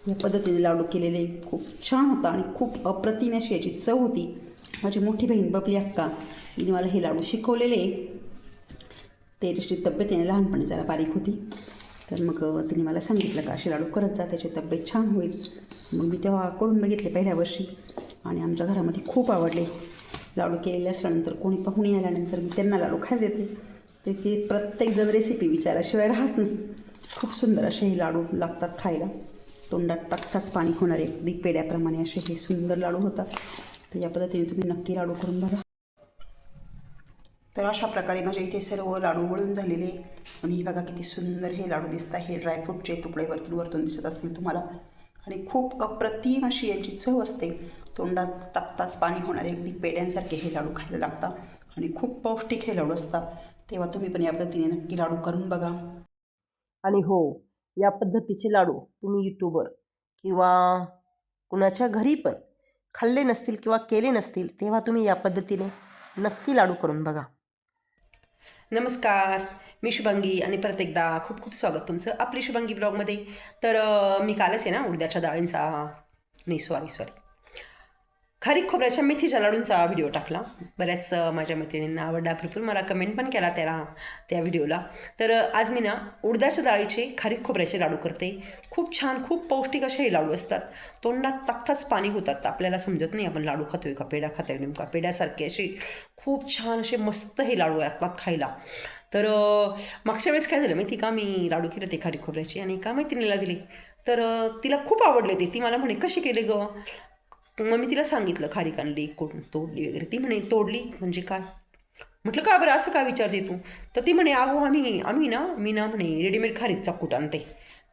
या पद्धतीने लाडू केलेले खूप छान होता आणि खूप अप्रतिम अशी याची चव होती. माझी मोठी बहीण बबली अक्का हिने मला हे लाडू शिकवलेले. त्याची तब्येत लहानपणी जरा बारीक होती, तर मग तिने मला सांगितलं का असे लाडू करत जा, त्याची तब्येत छान होईल. मग मी तेव्हा करून बघितले पहिल्या वर्षी आणि आमच्या घरामध्ये खूप आवडले. लाडू केलेले असल्यानंतर कोणी पाहुणे आल्यानंतर मी त्यांना लाडू खायला देते. तर ते प्रत्येकजण रेसिपी विचाराशिवाय राहत नाही. खूप सुंदर असे हे लाडू लागतात खायला. तोंडात टाकताच पाणी होणारे अगदी पेड्याप्रमाणे असे हे सुंदर लाडू होतात. तर या पद्धतीने तुम्ही नक्की लाडू करून बघा. तर अशा प्रकारे माझ्या इथे सर्व लाडू वळून झालेले आणि ही बघा किती सुंदर हे लाडू दिसत आहे. हे ड्रायफ्रूटचे तुकडे वरतून दिसत असतील तुम्हाला आणि खूप अप्रतिम अशी यांची चव असते. तोंडात टाकताच पाणी होणारे अगदी पेड्यांसारखे हे लाडू खायला लागतात आणि खूप पौष्टिक हे लाडू असतात. तेव्हा तुम्ही पण या पद्धतीने नक्की लाडू करून बघा. आणि हो, या पद्धतीचे लाडू तुम्ही यूट्यूबवर किंवा कुणाच्या घरी पण खाल्ले नसतील किंवा केले नसतील, तेव्हा तुम्ही या पद्धतीने नक्की लाडू करून बघा. नमस्कार, मी शुभांगी आणि परत एकदा खूप खूप स्वागत तुमचं आपली शुभांगी ब्लॉगमध्ये. तर मी कालच आहे ना उडद्याच्या डाळींचा नाही सॉरी खारीक खोबऱ्याच्या मेथीच्या लाडूंचा व्हिडिओ टाकला. बऱ्याच माझ्या मैत्रिणींना आवडला, भरपूर मला कमेंट पण केला त्या व्हिडिओला. तर आज मी ना उडदाच्या डाळीचे खारीक खोबऱ्याचे लाडू करते. खूप छान, खूप पौष्टिक असे हे लाडू असतात. तोंडात टाकताच पाणी होतात. आपल्याला समजत नाही आपण लाडू खातोय का पेढा खातोय. नेमका पेढ्यासारखे असे खूप छान असे मस्त हे लाडू लागतात खायला. तर मागच्या वेळेस काय झालं माहिती का, मी लाडू केले ते खारीक खोबऱ्याचे आणि एका मैत्रिणीला दिले. तर तिला खूप आवडले ते. ती मला म्हणे कशी केले गं. मग मी तिला सांगितलं खारीक आणली, कुठून तोडली वगैरे. ती म्हणे तोडली म्हणजे काय. म्हटलं का बरं असं काय विचारते तू. तर ती म्हणे अगो आम्ही ना मी ना म्हणे रेडीमेड खारीकचा कूट आणते.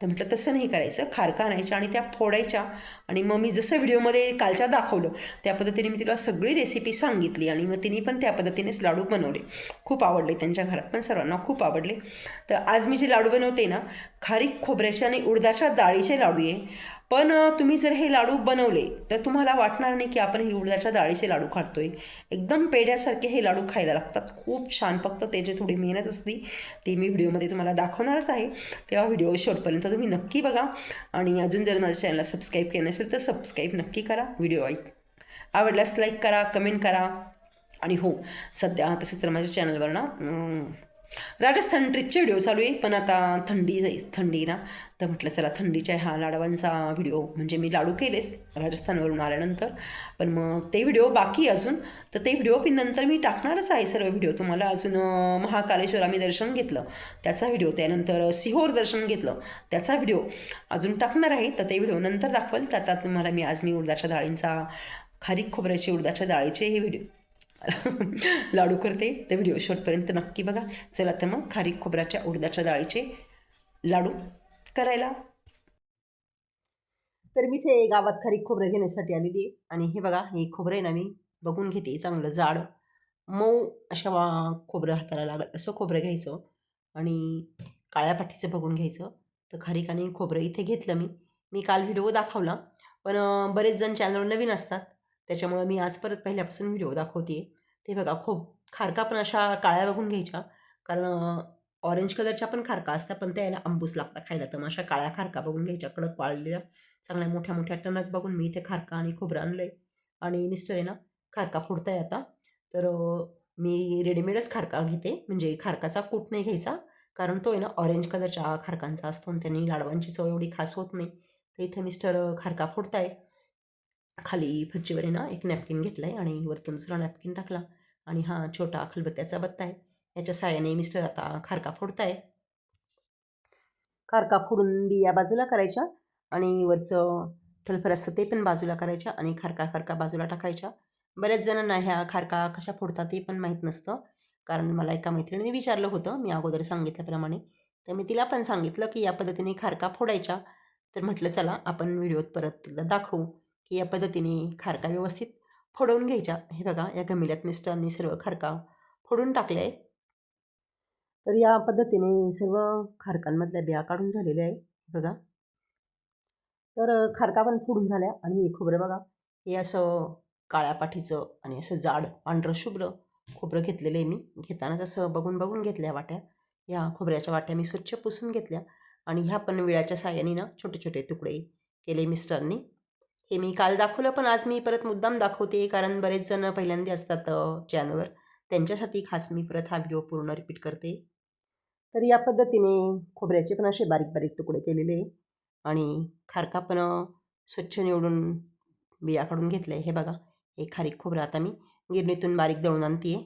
तर म्हटलं तसं नाही करायचं, खारका आणायच्या आणि त्या फोडायच्या. आणि मग मी जसं व्हिडिओमध्ये कालच्या दाखवलं त्या पद्धतीने मी तिला सगळी रेसिपी सांगितली आणि मग तिने पण त्या पद्धतीनेच लाडू बनवले. खूप आवडले, त्यांच्या घरात पण सर्वांना खूप आवडले. तर आज मी जे लाडू बनवते ना, खारीक खोबऱ्याचे आणि उडदाच्या डाळीचे लाडू आहे. पण तुम्ही जर हे लाडू बनवले तर तुम्हाला वाटणार नाही की आपण ही उडदाच्या डाळीचे लाडू खातोय. एकदम पेढ्यासारखे हे लाडू खायला लागतात. खूप छान. फक्त त्याची थोडी मेहनत असते, ती मी व्हिडिओमध्ये तुम्हाला दाखवणारच आहे. तेव्हा व्हिडिओ शेवटपर्यंत तुम्ही नक्की बघा. आणि अजून जर माझ्या चॅनलला सबस्क्राईब केलं नसेल तर सबस्क्राईब नक्की करा. व्हिडिओ आवडल्यास लाईक करा, कमेंट करा. आणि हो, सध्या तसं तर माझ्या चॅनलवर ना राजस्थान ट्रिपचे व्हिडिओ चालू आहे. पण आता थंडी ना, तर म्हटलं चला थंडीच्या ह्या लाडवांचा व्हिडिओ, म्हणजे मी लाडू केलेच राजस्थानवरून आल्यानंतर, पण मग ते व्हिडिओ बाकी अजून. तर ते व्हिडिओ पण नंतर मी टाकणारच आहे सर्व व्हिडिओ तुम्हाला. अजून महाकालेश्वर आम्ही दर्शन घेतलं त्याचा व्हिडिओ, त्यानंतर सिहोर दर्शन घेतलं त्याचा व्हिडिओ अजून टाकणार आहे. तर ते व्हिडिओ नंतर दाखवाल. तर आता तुम्हाला आज मी उडदाच्या डाळींचा खारीक खोबऱ्याचे उडदाच्या डाळीचे हे व्हिडिओ लाडू करते. ते व्हिडिओ शेवटपर्यंत नक्की बघा. चला तर मग खारीक खोबऱ्याच्या उडदाच्या डाळीचे लाडू करायला. तर मी इथे गावात खारीक खोबरं घेण्यासाठी आलेली आहे. आणि हे बघा, हे खोबरं आहे ना, मी बघून घेते चांगलं जाड मऊ अशा खोबरं हाताला लागत असं खोबरं घ्यायचं आणि काळ्या पाठीचं बघून घ्यायचं. तर खारीक आणि खोबरं इथे घेतलं मी काल व्हिडिओ दाखवला, पण बरेच जण चॅनलवर नवीन असतात, त्याच्यामुळं मी आज परत पहिल्यापासून व्हिडिओ दाखवते. ते बघा, खारका पण अशा काळ्या बघून घ्यायच्या, कारण ऑरेंज कलरच्या पण खारका असतात, पण त्या याला आंबूस लागतात खायला. तर मग अशा काळ्या खारका बघून घ्यायच्या, कडक वाळलेल्या चांगल्या मोठ्या मोठ्या टणक बघून मी इथे खारका आणि खोबरं आणलं आहे. आणि मिस्टर आहे ना खारका फोडताय आता. तर मी रेडीमेडच खारका घेते, म्हणजे खारकाचा कूट नाही घ्यायचा, कारण तो आहे ना ऑरेंज कलरच्या खारकांचा असतो आणि त्यांनी लाडवांची चव एवढी खास होत नाही. तर इथे मिस्टर खारका फोडताय. खाली फरचीवर आहे ना एक नॅपकिन घेतला आहे आणि वरतून दुसरा नॅपकिन टाकला आणि हा छोटा खलबत्त्याचा बत्ता आहे, याच्या साहाय्याने मिस्टर आता खारका फोडताय. खारका फोडून बिया बाजूला करायच्या आणि वरचं ठलफर असतं ते पण बाजूला करायच्या आणि खारका बाजूला टाकायच्या. बऱ्याच जणांना ह्या खारका कशा फोडतात ते पण माहीत नसतं, कारण मला एका मैत्रिणीने विचारलं होतं मी अगोदर सांगितल्याप्रमाणे. तर मी तिला पण सांगितलं की या पद्धतीने खारका फोडायच्या. तर म्हटलं चला आपण व्हिडिओत परत एकदा दाखवू की या पद्धतीने खारका व्यवस्थित फोडवून घ्यायच्या. हे बघा, या गमिल्यात मिस्टरांनी सर्व खारका फोडून टाकले आहे. तर या पद्धतीने सर्व खारकांमधल्या बिया काढून झालेल्या आहे बघा. तर खारका पण फोडून झाल्या आणि हे खोबरं बघा, हे असं काळ्या पाठीचं आणि असं जाड पांढरं शुभ्र खोबरं घेतलेलं आहे मी. घेतानाच असं बघून घेतल्या वाट्या. या खोबऱ्याच्या वाट्या मी स्वच्छ पुसून घेतल्या आणि ह्या पण विळ्याच्या साहाय्याने ना छोटे छोटे तुकडे केले मिस्टरनी. हे मी काल दाखवलं, पण आज मी परत मुद्दाम दाखवते, कारण बरेच जण पहिल्यांदा असतात चॅनलवर, त्यांच्यासाठी खास मी परत हा व्हिडिओ पूर्ण रिपीट करते. तर या पद्धतीने खोबऱ्याचे पण असे बारीक बारीक तुकडे केलेले आणि खारका पण स्वच्छ निवडून बिया काढून घेतलं आहे. हे बघा, हे खारीक खोबरं आता मी गिरणीतून बारीक दळून आणते आहे.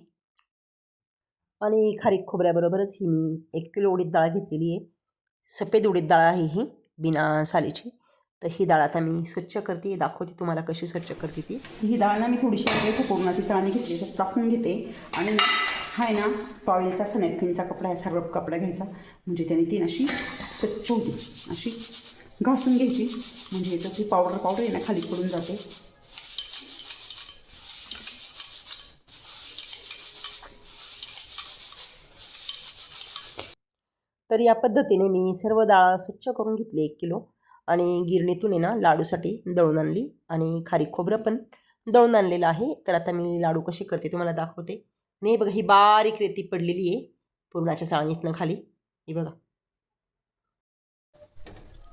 आणि खारीक खोबऱ्याबरोबरच ही मी 1 किलो उडीद डाळ घेतलेली आहे. सफेद उडीद डाळ आहे ही, बिना सालीची. तर ही डाळ आता मी स्वच्छ करते, दाखवते तुम्हाला कशी स्वच्छ करते ती. ही डाळ ना मी थोडीशी पूर्णाची चाळणी घेतली तर टाकून घेते आणि हा आहे ना टॉवेलचा असं नॅपकिनचा कपडा, असा रब कपडा घ्यायचा, म्हणजे त्याने ती अशी स्वच्छ होती, अशी घासून घ्यायची, म्हणजे याचं ती पावडर आहे ना खाली पडून जाते. तर या पद्धतीने मी सर्व डाळ स्वच्छ करून घेतली 1 किलो आणि गिरणीतून आहे ना लाडूसाठी दळून आणली आणि खारीक खोबरं पण दळून आणलेलं आहे. तर आता मी लाडू कशी करते तुम्हाला दाखवते. आणि हे बघा, ही बारीक रेती पडलेली आहे पुरणाच्या चाळणीतनं खाली, ही बघा.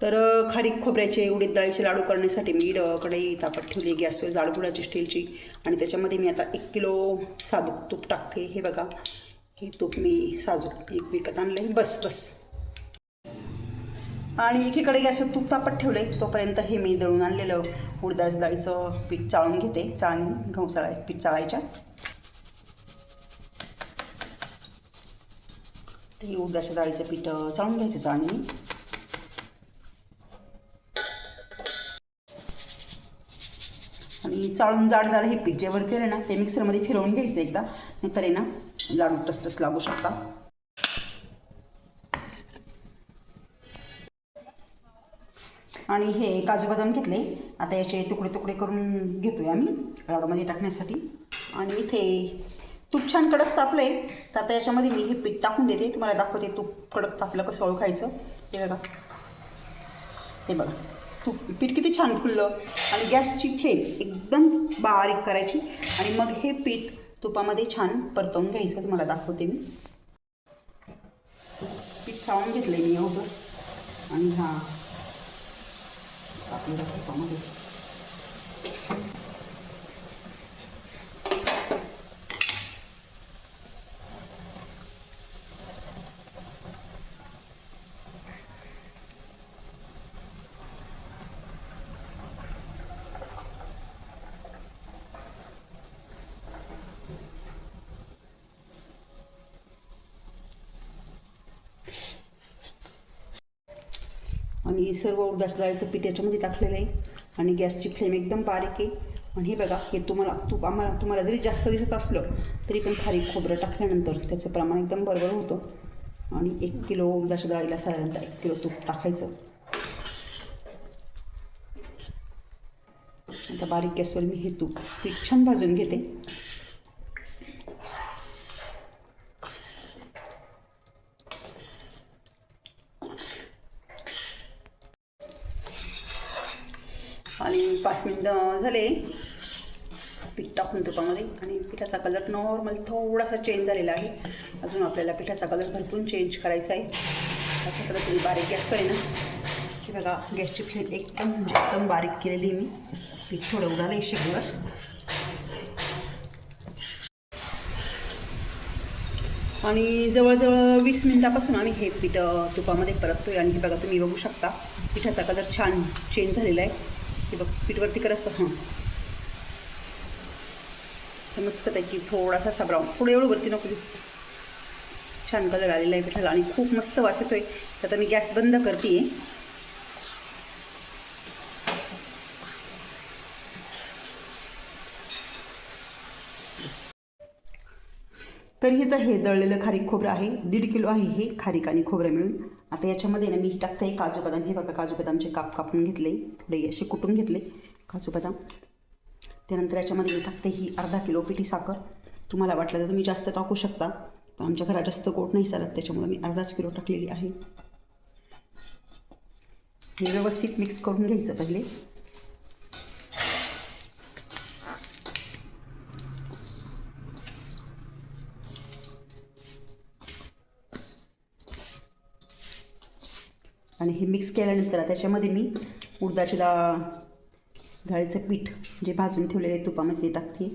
तर खारीक खोबऱ्याचे उडीद डाळीचे लाडू करण्यासाठी मी कढई तापत ठेवली गॅसवर जाडबुडाची स्टीलची, आणि त्याच्यामध्ये मी आता 1 किलो साजूक तूप टाकते. हे बघा, हे तूप मी साजूक विकत आणलं आहे. बस आणि एकीकडे गॅसवर तूप तापत ठेवले, तोपर्यंत हे मी दळून आणलेलं उडदाच्या डाळीचं पीठ चाळून घेते. चाळणी गहू पीठ चाळायच्या. हे उडदाच्या डाळीचं पीठ चाळून घ्यायचं चाळणीने. आणि चाळून जाड हे पीठ जे वरती आहे ना, ते मिक्सरमध्ये फिरवून घ्यायचं एकदा, नाहीतर आहे ना लाडू टसटस लागू शकता. आणि हे काजू बदाम घेतले, आता याचे तुकडे तुकडे करून घेतोय आम्ही लाडूमध्ये टाकण्यासाठी. आणि इथे तूप छान कडक तापले, तर आता याच्यामध्ये मी हे पीठ टाकून देते. तुम्हाला दाखवते तूप कडक तापलं कसं ओळखायचं. हे बघा तूप पीठ किती छान फुललं. आणि गॅसची फ्लेम एकदम बारीक करायची आणि मग हे पीठ तुपामध्ये छान परतवून घ्यायचं. तुम्हाला दाखवते मी. पीठ चाळून घेतलं आहे मी एवढं आणि हा आपल्याला तुपामध्ये आणि सर्व उडदाच्या डाळीचं पीठ याच्यामध्ये टाकलेलं आहे आणि गॅसची फ्लेम एकदम बारीक आहे. आणि हे बघा, हे तुम्हाला जरी जास्त दिसत असलं तरी पण खारीक खोबरं टाकल्यानंतर त्याचं प्रमाण एकदम बरोबर होतं. आणि 1 किलो उडदाच्या डाळीला साधारणतः 1 किलो तूप टाकायचं. आता बारीक गॅसवर मी हे तूप पीठ छान भाजून घेते. आणि 5 मिनिटं झाले पीठ टाकून तुपामध्ये, आणि पिठाचा कलर नॉर्मल थोडासा चेंज झालेला आहे. अजून आपल्याला पिठाचा कलर भरपूर चेंज करायचा आहे. अशा पद्धतीने बारीक गॅसवर आहे ना, हे बघा गॅसची फ्लेम एकदम बारीक केलेली मी. पीठ थोडं उडालं आहे शेगडीवर. आणि जवळजवळ 20 मिनिटापासून आम्ही हे पीठ तुपामध्ये परततोय. आणि हे बघा, तुम्ही बघू शकता पिठाचा कलर छान चेंज झालेला आहे. हे बघ पीठवरती कसं मस्तपैकी थोडासा ब्राऊन, थोडं एवढं वरती नको, छान कलर आलेला आहे पिठाला आणि खूप मस्त वास येतोय. आता मी गॅस बंद करते. तर हे दळलेलं खारीक खोबरं आहे, 1.5 किलो आहे हे खारीक आणि खोबरं मिळून. आता याच्यामध्ये ना मी टाकते काजू बदाम. हे बघा, काजू बदामचे काप कापून घेतले, थोडे असे कुटून घेतले काजू बदाम. त्यानंतर याच्यामध्ये मी टाकते ही 1/2 किलो पिठी साखर. तुम्हाला वाटलं तर तुम्ही जास्त टाकू शकता, पण आमच्या घरात जास्त गोड नाही चालत, त्याच्यामुळे मी 1/2 किलो टाकलेली आहे. हे व्यवस्थित मिक्स करून घ्यायचं पहिले. आणि हे मिक्स केल्यानंतर त्याच्यामध्ये मी उडदाची डाळीचं पीठ जे भाजून ठेवलेले तुपामध्ये ते टाकते.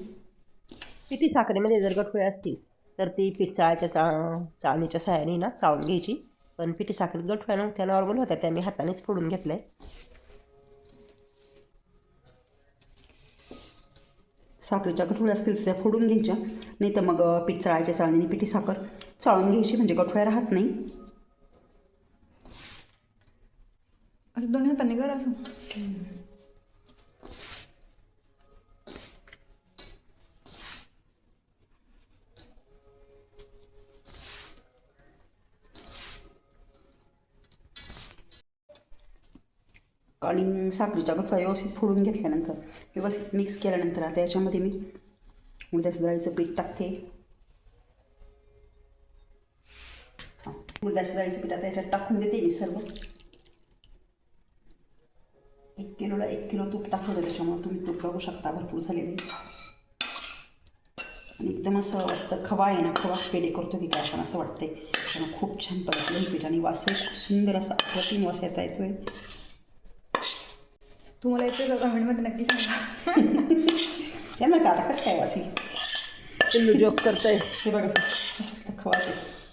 पिठी साखरेमध्ये जर गठुळे असतील तर ती पीठ चाळणीच्या सहाय्याने ना चाळून घ्यायची. पण पिठी साखरेत गठुळ्या नव्हत्या, नॉर्मल होत्या, त्या मी हातानेच फोडून घेतल्या. साखरेच्या गठुळ्या असतील तर त्या फोडून घ्यायच्या, नाही तर मग पीठ चाळायच्या चाळणीने पिठी साखर चाळून घ्यायची, म्हणजे गठुळ्या राहत नाही. असं दोन्ही हाताने कर असं. आणि साखरेच्या गठुळ्या व्यवस्थित फोडून घेतल्यानंतर व्यवस्थित मिक्स केल्यानंतर आता याच्यामध्ये मी उडदाच्या डाळीचं पीठ टाकते. उडदाच्या डाळीचं पीठ आता याच्यात टाकून देते मी सर्व. 1 किलोला 1 किलो तूप टाकलं, त्याच्यामुळे तुम्ही तूप बघू शकता भरपूर झालेले. आणि एकदम असं वाटतं खवा आहे ना, खवा पेढे करतो की काय आपण असं वाटते. कारण खूप छान परतलं हे पीठ आणि वासही खूप सुंदर असा अप्रतिम वास येतोय. तुम्हाला येते का कमेंटमध्ये नक्की सांगा. त्यांना का आता कसं काय वासेल, पिल्लू जोक करतोय. हे बघा खवा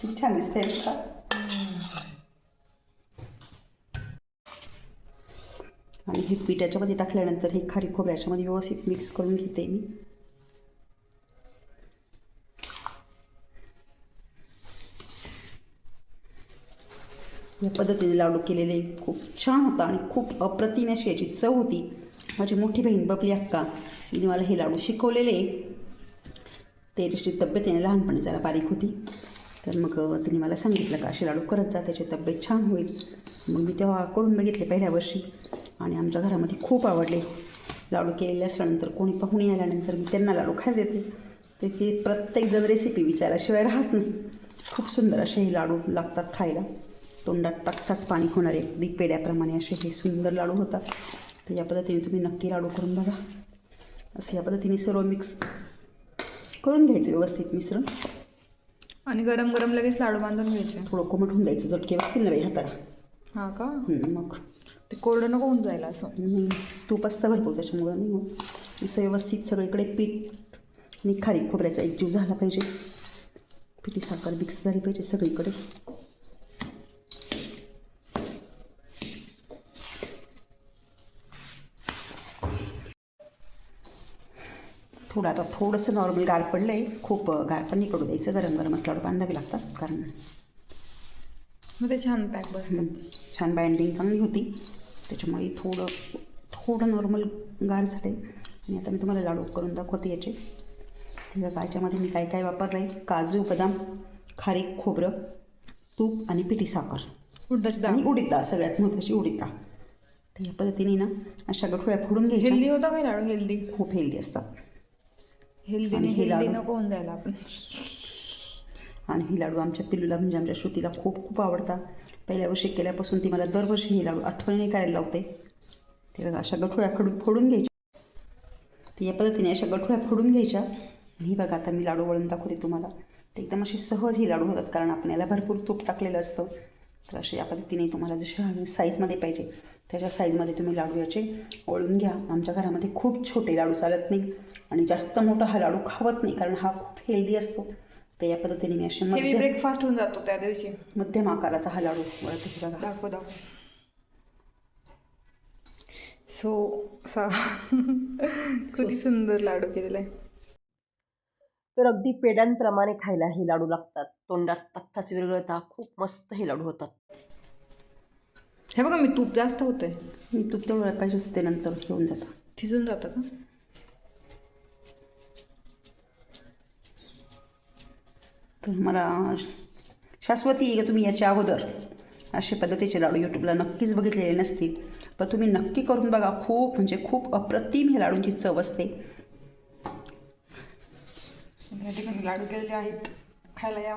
किती छान दिसतंय का. आणि हे पीठ याच्यामध्ये टाकल्यानंतर हे खारी खोबरं याच्यामध्ये व्यवस्थित मिक्स करून घेते मी. या पद्धतीने लाडू केलेले खूप छान होता आणि खूप अप्रतिम अशी याची चव होती. माझी मोठी बहीण बबली अक्का तिने मला हे लाडू शिकवलेले. त्याची तब्येत त्याने लहानपणी जरा बारीक होती, तर मग तिने मला सांगितलं का असे लाडू करत जा, त्याची तब्येत छान होईल. मग मी तेव्हा करून बघितले पहिल्या वर्षी आणि आमच्या घरामध्ये खूप आवडले. लाडू केलेले असल्यानंतर कोणी पाहुणे आल्यानंतर मी त्यांना लाडू खायला देते. तर ते प्रत्येकजण रेसिपी विचारल्याशिवाय राहत नाही. खूप सुंदर असे हे लाडू लागतात खायला, तोंडात टाकताच पाणी होणारे अगदी पेड्याप्रमाणे असे हे सुंदर लाडू होतात. तर या पद्धतीने तुम्ही नक्की लाडू करून बघा. असं या पद्धतीने सर्व मिक्स करून घ्यायचं व्यवस्थित मिश्रण. आणि गरम गरम लगेच लाडू बांधून घ्यायचे. थोडं कोमट होऊन द्यायचं, झटके बसतील ना बाई हाताला. हां का? मग ते कोरडं नको होऊन जायला असं. तूप असतं भरपूर त्याच्यामुळं नाही मग असं व्यवस्थित सगळीकडे पीठ आणि खारी खोबऱ्याचा एकजीव झाला पाहिजे. पिठी साखर मिक्स झाली पाहिजे सगळीकडे. थोडं आता थोडंसं नॉर्मल गार पडलं आहे, खूप गार पण नाही पडू द्यायचं. गरम गरमच लाडू बांधावे लागतात, कारण मग ते छान पॅक बसतात. छान बाइंडिंग चांगली होती, त्याच्यामुळे थोडं नॉर्मल गार झालं आहे. आणि आता मी तुम्हाला लाडू करून दाखवते याचे. हे बघा याच्यामध्ये मी काय काय वापरलं आहे. काजू, बदाम, खारीक खोबरं, तूप आणि पिठी साखर उडदाची डाळ आणि उडीद डाळ, सगळ्यात महत्त्वाची उडीद डाळ. तर या पद्धतीने ना अशा गठुळ्या फोडून हेल्दी घ्यायच्या. होता काय लाडू? हेल्दी खूप हेल्दी असतात. हेल्दी आणि हे हेल्दी लाडू नको होऊन जायला आपण. आणि ही लाडू आमच्या पिल्लूला म्हणजे आमच्या श्रुतीला खूप खूप आवडतात. पहिल्या वर्षी केल्यापासून ती मला दरवर्षी हे लाडू आठवणीने करायला लावते. ते बघा अशा गठुळ्या फोडून घ्यायच्या. ती या पद्धतीने अशा गठुळ्या फोडून घ्यायच्या. आणि ही बघा आता मी लाडू वळून दाखवते तुम्हाला. ते एकदम असे सहज ही लाडू होतात, कारण आपण याला भरपूर तूप टाकलेलं असतं. तर असे या पद्धतीने तुम्हाला जसे साईजमध्ये पाहिजे त्याच्या साईजमध्ये तुम्ही लाडू याचे वळून घ्या. आमच्या घरामध्ये खूप छोटे लाडू चालत नाही आणि जास्त मोठा हा लाडू खावत नाही, कारण हा खूप हेल्दी असतो. तर या पद्धतीने मी असे हेवी ब्रेकफास्ट होऊन जातो त्या दिवशी. मध्यम आकाराचा हा लाडू वळते बघा. दाखव. सो असा खूप सुंदर लाडू केलेला आहे. तर अगदी पेड्यांप्रमाणे खायला हे लाडू लागतात. तोंडात टाकताच विरघळता खूप मस्त हे लाडू होतात. हे बघा, मी तूप जास्त होतंय. मी तूप तेवढं पाहिजे ते नंतर घेऊन जातं, शिजून जातं का? तर मला शाश्वती आहे का तुम्ही याच्या अगोदर अशा पद्धतीचे लाडू यूट्यूबला नक्कीच बघितलेले नसतील, पण तुम्ही नक्की करून बघा. खूप म्हणजे खूप अप्रतिम हे लाडूंची चव असते. या ठिकाणी लाडू केलेले आहेत, खायला या.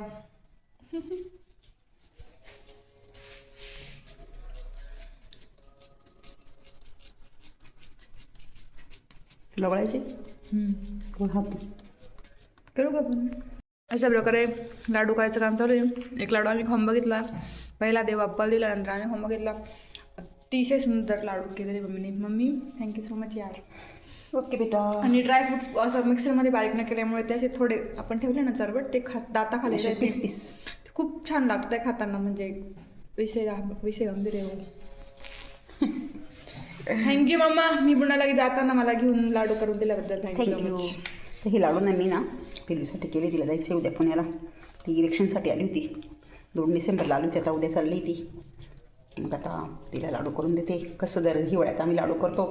लवळायचे हात करू का आपण? अशा प्रकारे लाडू करायचं काम चालू आहे. एक लाडू आम्ही खाऊन बघितला. पहिला देव बाप्पाला दिला, नंतर आम्ही खाऊन बघितला. अतिशय सुंदर लाडू केलेले मम्मीने. मम्मी थँक्यू सो मच यार. ओके बेटा. आणि ड्रायफ्रुट्स असं मिक्सरमध्ये बारीक न केल्यामुळे ते असे थोडे आपण ठेवले ना चरबट ते दाताखाली असे जाते. पीस खूप छान लागतंय खाताना. म्हणजे विषय गंभीर आहे हो. Thank you mamma. मी पुण्याला जाताना मला घेऊन लाडू करून दिल्याबद्दल थँक्यू सो थँक्यू. मच. तर ही लाडू नाही मी ना पिलूसाठी केली. तिला जायचं उद्या पुण्याला. ती इलेक्शनसाठी आली होती. 2 डिसेंबरला आली होती. आता उद्या चालली ती. मग आता तिला लाडू करून देते. कसं दर हिवाळ्यात आम्ही लाडू करतो.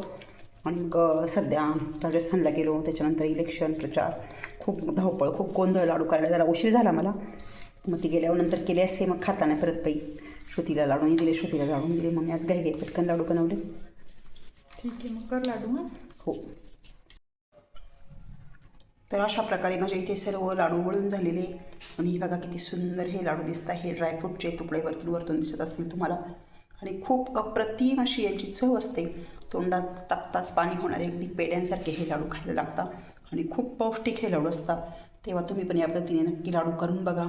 आणि मग सध्या राजस्थानला गेलो. त्याच्यानंतर इलेक्शन प्रचार, खूप धावपळ, खूप गोंधळ. लाडू करायला जरा उशीर झाला मला. मग ती गेल्यानंतर केले असते. मग खाताना परत पाई श्रुतीला लाडून दिले, श्रुतीला लाडून दिले. मग मी आज घाई पटकन लाडू बनवले. ठीक आहे मग कर लाडू. हां हो. तर अशा प्रकारे माझ्या इथे सर्व लाडू वळून झालेले. आणि ही बघा किती सुंदर हे लाडू दिसतात. हे ड्रायफ्रूटचे तुकडे वरतून दिसत असतील तुम्हाला. आणि खूप अप्रतिम अशी यांची चव असते. तोंडात टाकताच पाणी होणारे अगदी पेड्यांसारखे हे लाडू खायला लागतात. आणि खूप पौष्टिक हे लाडू असतात. तेव्हा तुम्ही पण या पद्धतीने नक्की लाडू करून बघा.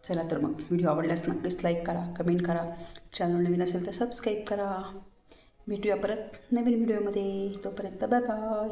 चला तर मग व्हिडिओ आवडल्यास नक्कीच लाईक करा, कमेंट करा. चॅनल नवीन असेल तर सबस्क्राईब करा. भेटूया परत नवीन व्हिडिओमध्ये. तोपर्यंत बाय बाय.